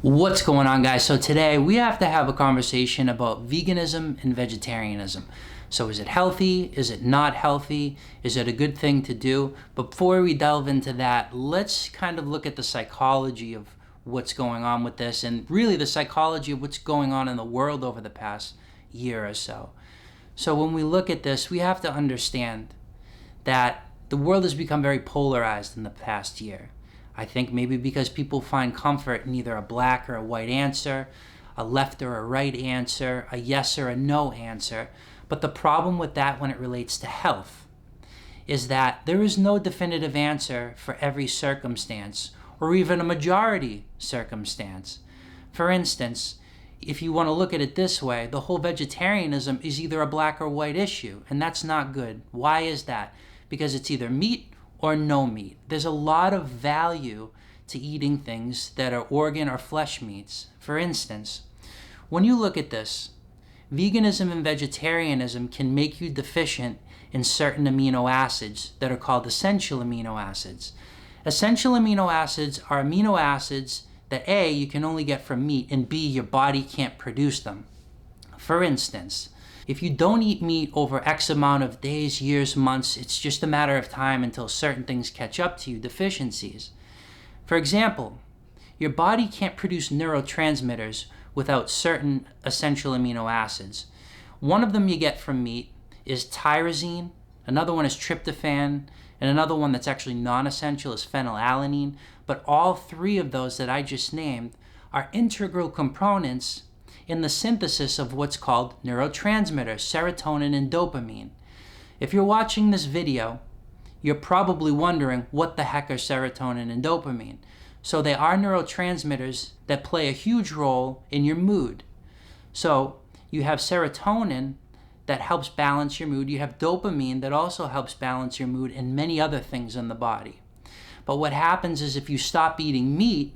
What's going on, guys? So today we have to have a conversation about veganism and vegetarianism. So is it healthy? Is it not healthy? Is it a good thing to do? But before we delve into that, let's kind of look at the psychology of what's going on with this and really the psychology of what's going on in the world over the past year or so. So when we look at this, we have to understand that the world has become very polarized in the past year. I think maybe because people find comfort in either a black or a white answer, a left or a right answer, a yes or a no answer. But the problem with that when it relates to health is that there is no definitive answer for every circumstance or even a majority circumstance. For instance, if you want to look at it this way, the whole vegetarianism is either a black or white issue, and that's not good. Why is that? Because it's either meat or no meat. There's a lot of value to eating things that are organ or flesh meats. For instance, when you look at this, veganism and vegetarianism can make you deficient in certain amino acids that are called essential amino acids. Essential amino acids are amino acids that A, you can only get from meat, and B, your body can't produce them. For instance, if you don't eat meat over X amount of days, years, months, it's just a matter of time until certain things catch up to you, deficiencies. For example, your body can't produce neurotransmitters without certain essential amino acids. One of them you get from meat is tyrosine, another one is tryptophan, and another one that's actually non-essential is phenylalanine. But all three of those that I just named are integral components in the synthesis of what's called neurotransmitters, serotonin and dopamine. If you're watching this video, you're probably wondering what the heck are serotonin and dopamine. So they are neurotransmitters that play a huge role in your mood. So you have serotonin that helps balance your mood. You have dopamine that also helps balance your mood and many other things in the body. But what happens is if you stop eating meat,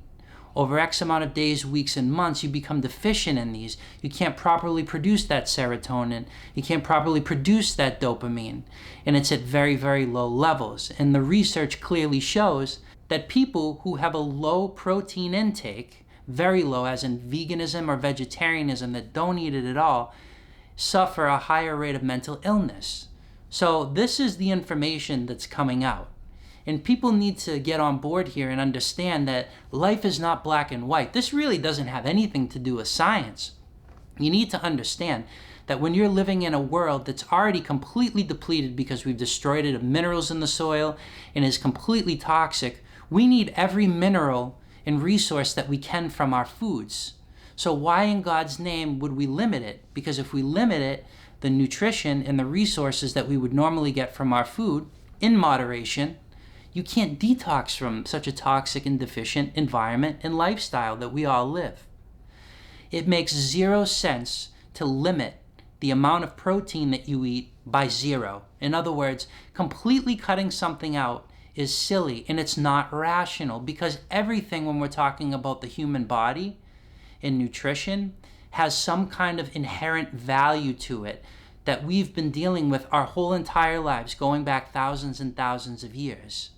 over X amount of days, weeks, and months, you become deficient in these. You can't properly produce that serotonin. You can't properly produce that dopamine. And it's at very, very low levels. And the research clearly shows that people who have a low protein intake, very low, as in veganism or vegetarianism, that don't eat it at all, suffer a higher rate of mental illness. So this is the information that's coming out. And people need to get on board here and understand that life is not black and white. This really doesn't have anything to do with science. You need to understand that when you're living in a world that's already completely depleted because we've destroyed it of minerals in the soil and is completely toxic, we need every mineral and resource that we can from our foods. So why in God's name would we limit it? Because if we limit it, the nutrition and the resources that we would normally get from our food in moderation, you can't detox from such a toxic and deficient environment and lifestyle that we all live. It makes zero sense to limit the amount of protein that you eat by zero. In other words, completely cutting something out is silly and it's not rational because everything when we're talking about the human body and nutrition has some kind of inherent value to it that we've been dealing with our whole entire lives, going back thousands and thousands of years.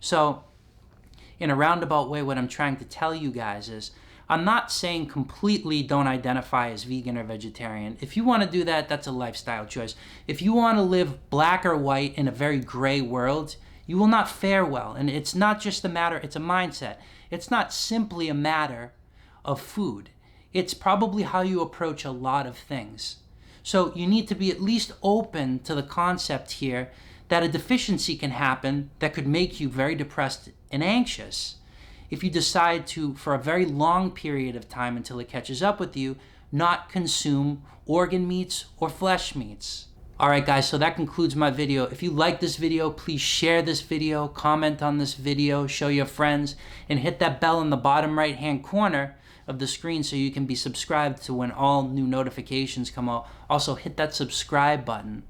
So, in a roundabout way, what I'm trying to tell you guys is, I'm not saying completely don't identify as vegan or vegetarian. If you want to do that, that's a lifestyle choice. If you want to live black or white in a very gray world, you will not fare well. And it's not just a matter, it's a mindset. It's not simply a matter of food. It's probably how you approach a lot of things. So you need to be at least open to the concept here that a deficiency can happen that could make you very depressed and anxious if you decide to, for a very long period of time until it catches up with you, not consume organ meats or flesh meats. Alright guys, so that concludes my video. If you like this video, please share this video, comment on this video, show your friends, and hit that bell in the bottom right hand corner of the screen so you can be subscribed to when all new notifications come out. Also hit that subscribe button.